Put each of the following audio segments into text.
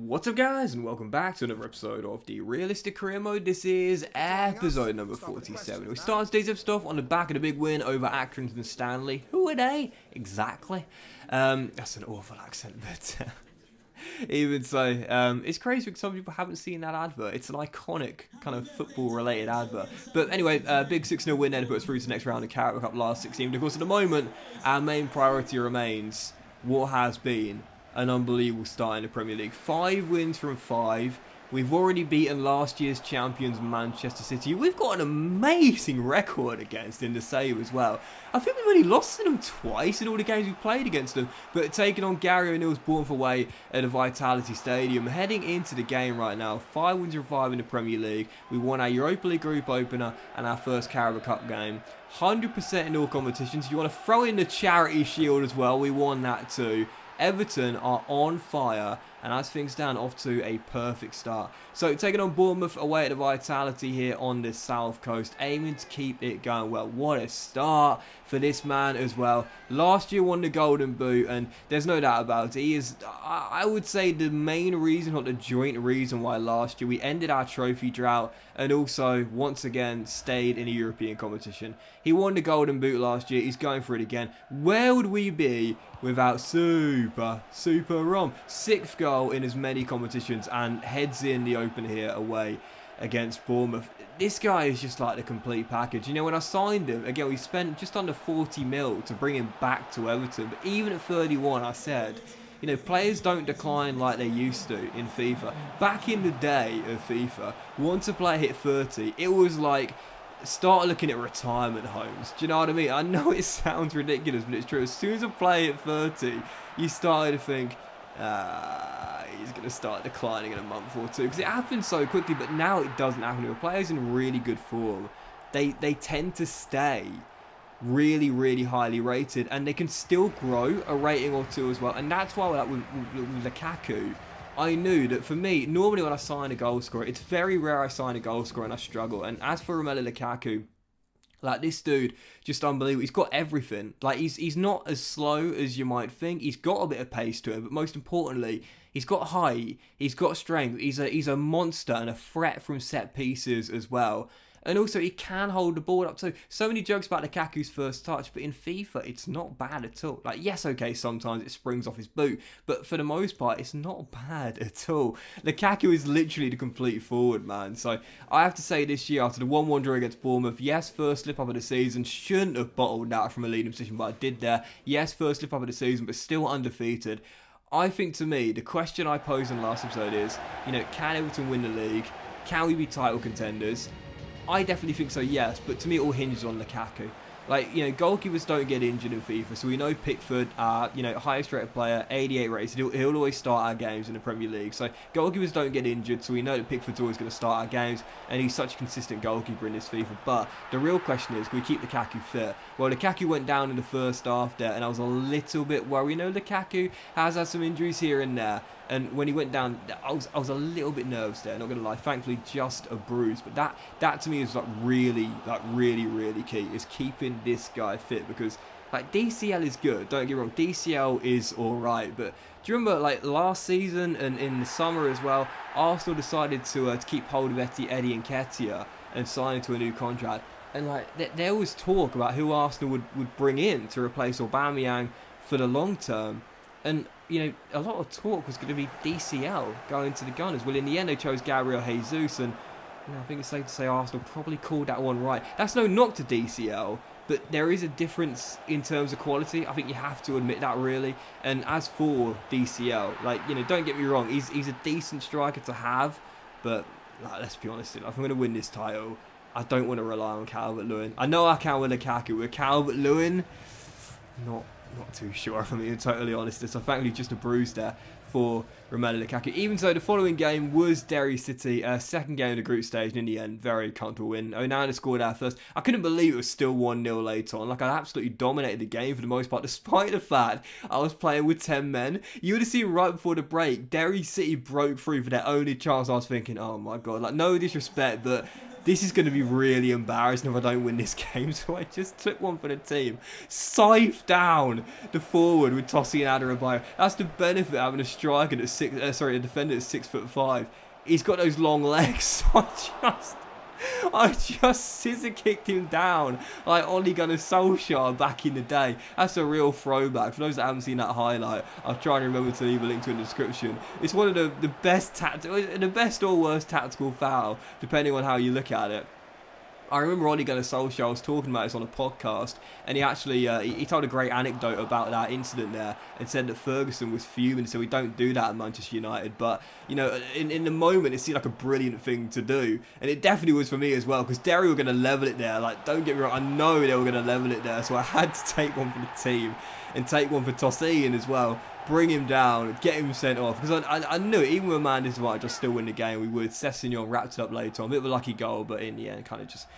What's up guys, and welcome back to another episode of the Realistic Career Mode. This is episode number 47. We started today's episode off on the back of the big win over Accrington Stanley. Who are they? Exactly. That's an awful accent, but even so, it's crazy because some people haven't seen that advert. It's an iconic kind of football-related advert. But anyway, big 6-0 win there to put us through to the next round of Carabao Cup last 16. But of course, at the moment, our main priority remains what has been an unbelievable start in the Premier League. 5 wins from 5. We've already beaten last year's champions Manchester City. We've got an amazing record against in the save as well. I think we've only lost to them twice in all the games we've played against them. But taking on Gary O'Neill's Bournemouth away at the Vitality Stadium. Heading into the game right now, 5 wins from 5 in the Premier League. We won our Europa League group opener and our first Carabao Cup game. 100% in all competitions. If you want to throw in the Charity Shield as well, we won that too. Everton are on fire, and as things stand, off to a perfect start. So taking on Bournemouth away at the Vitality here on the south coast, aiming to keep it going well. What a start for this man as well. Last year won the Golden Boot, and there's no doubt about it. He is, I would say, the main reason, not the joint reason why last year we ended our trophy drought, and also once again stayed in a European competition. He won the Golden Boot last year. He's going for it again. Where would we be without Super Rom? 6th goal in as many competitions and heads in the open here away against Bournemouth. This guy is just like the complete package. You know, when I signed him, again, we spent just under 40 mil to bring him back to Everton. But even at 31, I said, you know, players don't decline like they used to in FIFA. Back in the day of FIFA, once a player hit 30, it was like, start looking at retirement homes. Do you know what I mean? I know it sounds ridiculous, but it's true. As soon as a player hit 30, you started to think, he's going to start declining in a month or two. Because it happens so quickly, but now it doesn't happen. With players in really good form, they tend to stay really, really highly rated, and they can still grow a rating or two as well. And that's why like, with Lukaku, I knew that for me, normally when I sign a goal scorer, it's very rare I sign a goal scorer and I struggle. And as for Romelu Lukaku, like this dude, just unbelievable. He's got everything. Like he's not as slow as you might think. He's got a bit of pace to him, but most importantly, he's got height. He's got strength. He's a monster and a threat from set pieces as well. And also, he can hold the ball up too. So many jokes about Lukaku's first touch, but in FIFA, it's not bad at all. Like, yes, okay, sometimes it springs off his boot, but for the most part, it's not bad at all. Lukaku is literally the complete forward, man. So I have to say this year, after the 1-1 draw against Bournemouth, yes, first slip-up of the season, shouldn't have bottled that from a leading position, but I did there. Yes, first slip-up of the season, but still undefeated. I think, to me, the question I posed in the last episode is, you know, can Everton win the league? Can we be title contenders? I definitely think so, yes, but to me it all hinges on Lukaku. Like, you know, goalkeepers don't get injured in FIFA, so we know Pickford, you know, highest rated player, 88 rated, he'll always start our games in the Premier League. So goalkeepers don't get injured, so we know that Pickford's always going to start our games, and he's such a consistent goalkeeper in this FIFA. But the real question is, can we keep Lukaku fit? Well, Lukaku went down in the first half there, and I was a little bit worried. You know, Lukaku has had some injuries here and there. And when he went down, I was a little bit nervous there, not going to lie. Thankfully, just a bruise. But that to me is really key, is keeping this guy fit. Because, like, DCL is good, don't get me wrong. DCL is alright. But do you remember, like, last season and in the summer as well, Arsenal decided to keep hold of Eddie Nketiah and sign into a new contract. And, like, there was talk about who Arsenal would bring in to replace Aubameyang for the long term. And, you know, a lot of talk was going to be DCL going to the Gunners. Well, in the end, they chose Gabriel Jesus, and you know, I think it's safe to say Arsenal probably called that one right. That's no knock to DCL, but there is a difference in terms of quality. I think you have to admit that, really. And as for DCL, like, you know, don't get me wrong, he's a decent striker to have, but like, let's be honest, if I'm going to win this title, I don't want to rely on Calvert-Lewin. I know I can with Lukaku. With Calvert-Lewin, not too sure, if I'm being totally honest. So thankfully just a bruise there for Romelu Lukaku. Even so, the following game was Derry City, second game of the group stage, and in the end, very comfortable win. Onana scored our first. I couldn't believe it was still 1-0 late on. Like, I absolutely dominated the game for the most part, despite the fact I was playing with 10 men. You would have seen right before the break, Derry City broke through for their only chance. I was thinking, oh my god, like, no disrespect, but this is going to be really embarrassing if I don't win this game. So I just took one for the team. Scythe down the forward with Tossi and Adarabioyo. That's the benefit of having a striker that's a defender that's 6'5". He's got those long legs. I just scissor kicked him down like Ole Gunnar Solskjaer back in the day. That's a real throwback. For those that haven't seen that highlight, I'll try and remember to leave a link to it in the description. It's one of the best or worst tactical foul, depending on how you look at it. I remember Ole Gunnar Solskjaer was talking about this on a podcast, and he actually he told a great anecdote about that incident there, and said that Ferguson was fuming, so we don't do that at Manchester United. But you know, in the moment, it seemed like a brilliant thing to do, and it definitely was for me as well, because Derry were going to level it there. Like, don't get me wrong, I know they were going to level it there, so I had to take one for the team and take one for Tossi in as well. Bring him down, get him sent off, because I knew it, even with a man disadvantage, I'd still win the game. We would. Sessegnon wrapped it up later on, a bit of a lucky goal, but in the end, kind of just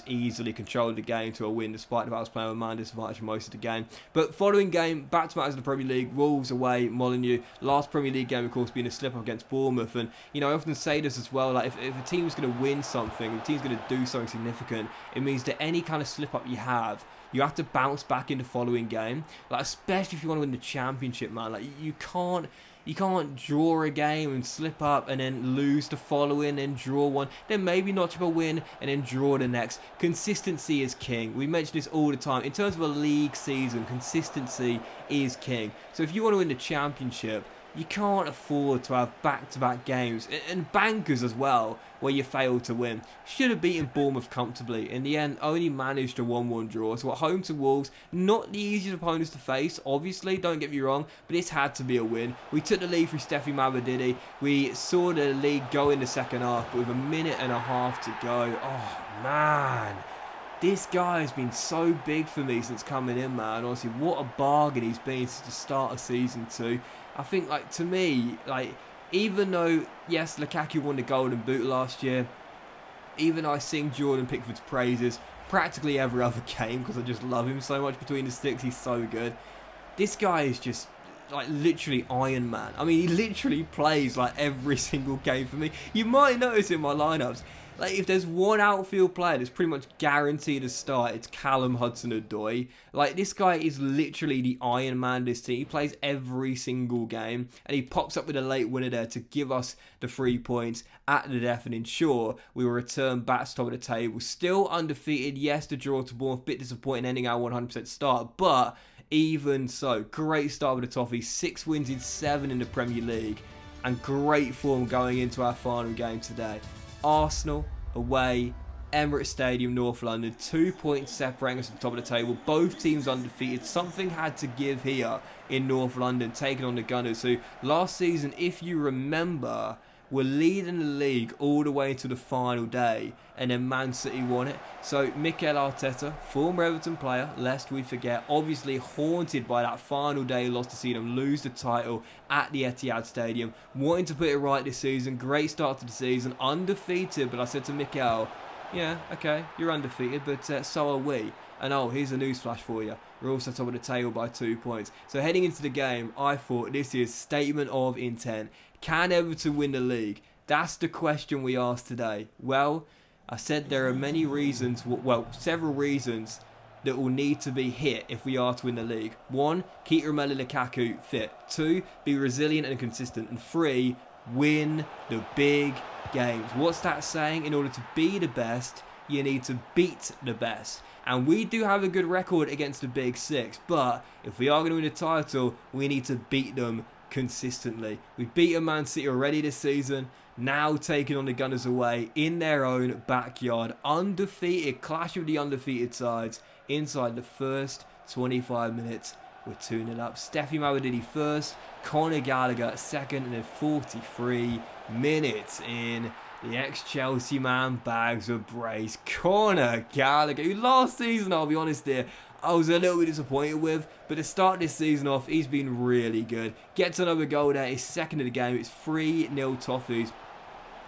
easily controlled the game to a win, despite the fact I was playing with a man disadvantage for most of the game. But following game, back to matters in the Premier League, Wolves away, Molineux. Last Premier League game, of course, being a slip-up against Bournemouth, and you know, I often say this as well, like if a team's going to win something, if a team's going to do something significant, it means that any kind of slip-up you have to bounce back in the following game. Like, especially if you want to win the championship, man. Like, you can't draw a game and slip up and then lose the following, then draw one, then maybe notch up a win and then draw the next. Consistency is king. We mention this all the time. In terms of a league season, consistency is king. So if you want to win the championship, you can't afford to have back-to-back games, and bankers as well, where you fail to win. Should have beaten Bournemouth comfortably. In the end, only managed a 1-1 draw. So at home to Wolves, not the easiest opponents to face, obviously, don't get me wrong, but this had to be a win. We took the lead through Steffi Mavadidi. We saw the lead go in the second half, but with a minute and a half to go. Oh, man. This guy has been so big for me since coming in, man. Honestly, what a bargain he's been since the start of season 2. I think, like, to me, like, even though, yes, Lukaku won the Golden Boot last year, even though I sing Jordan Pickford's praises practically every other game because I just love him so much between the sticks, he's so good. This guy is just, like, literally Iron Man. I mean, he literally plays, like, every single game for me. You might notice in my lineups, like, if there's one outfield player that's pretty much guaranteed to start, it's Callum Hudson-Odoi. Like, this guy is literally the Iron Man this team. He plays every single game, and he pops up with a late winner there to give us the 3 points at the death and ensure we will return back to top of the table. Still undefeated. Yes, the draw to Bournemouth, bit disappointing ending our 100% start, but even so, great start with the Toffees. 6 wins in 7 in the Premier League, and great form going into our final game today. Arsenal away, Emirates Stadium, North London. 2 points separating us at the top of the table. Both teams undefeated. Something had to give here in North London, taking on the Gunners, who last season, if you remember, were leading the league all the way to the final day, and then Man City won it. So Mikel Arteta, former Everton player, lest we forget, obviously haunted by that final day loss to see them lose the title at the Etihad Stadium, wanting to put it right this season. Great start to the season, undefeated, but I said to Mikel, yeah, okay, you're undefeated, but so are we. And oh, here's a newsflash for you. We're also top of the table by 2 points. So heading into the game, I thought this is statement of intent. Can Everton win the league? That's the question we asked today. Well, I said there are many reasons, well, several reasons that will need to be hit if we are to win the league. 1, keep Romelu Lukaku fit. 2, be resilient and consistent. And 3, win the big games. What's that saying? In order to be the best, you need to beat the best. And we do have a good record against the Big Six, but if we are going to win the title, we need to beat them consistently. We've beaten Man City already this season, now taking on the Gunners away in their own backyard. Undefeated, clash of the undefeated sides inside the first 25 minutes. We're 2-0 up. Steffi Mavadidi first, Conor Gallagher second, and then 43 minutes in. The ex-Chelsea man bags a brace. Conor Gallagher, who last season, I'll be honest here, I was a little bit disappointed with, but to start this season off, he's been really good. Gets another goal there, his second of the game. It's 3-0 Toffees.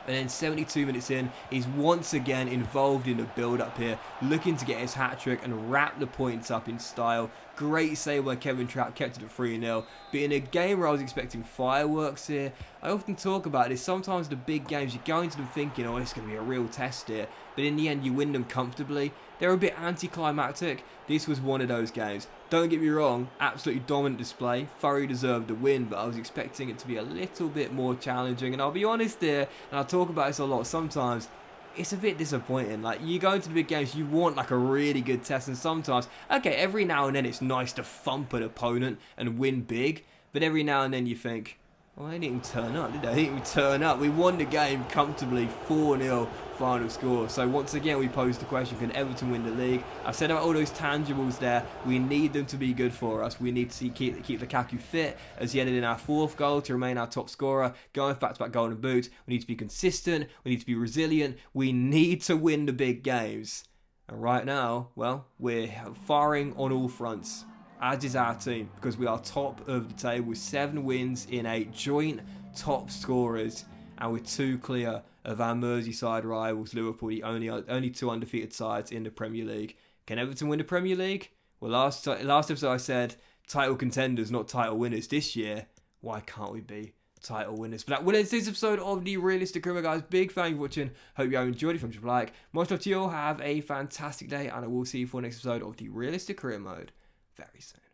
And then 72 minutes in, he's once again involved in the build-up here, looking to get his hat-trick and wrap the points up in style. Great save by Kevin Trapp, kept it at 3-0. But in a game where I was expecting fireworks here, I often talk about this. Sometimes the big games, you go into them thinking, oh, it's going to be a real test here. But in the end, you win them comfortably. They're a bit anticlimactic. This was one of those games. Don't get me wrong, absolutely dominant display. Thoroughly deserved the win, but I was expecting it to be a little bit more challenging. And I'll be honest here, and I talk about this a lot sometimes, it's a bit disappointing. Like, you go into the big games, you want like a really good test, and sometimes, okay, every now and then it's nice to thump an opponent and win big, but every now and then you think, well, they didn't even turn up, did they? They didn't even turn up. We won the game comfortably, 4-0 final score. So once again, we posed the question, can Everton win the league? I said about all those tangibles there, we need them to be good for us. We need to keep Lukaku fit as he added in our 4th goal to remain our top scorer, going for back-to-back golden boots. We need to be consistent, we need to be resilient, we need to win the big games. And right now, well, we're firing on all fronts, as is our team, because we are top of the table with 7 wins in 8 joint top scorers, and we're 2 clear of our Merseyside rivals, Liverpool, the only 2 undefeated sides in the Premier League. Can Everton win the Premier League? Well, last episode I said title contenders, not title winners. This year, why can't we be title winners? But that will end this episode of the Realistic Career, guys. Big thank you for watching. Hope you have enjoyed it. From your like, much love to you all. Have a fantastic day, and I will see you for the next episode of the Realistic Career Mode very soon.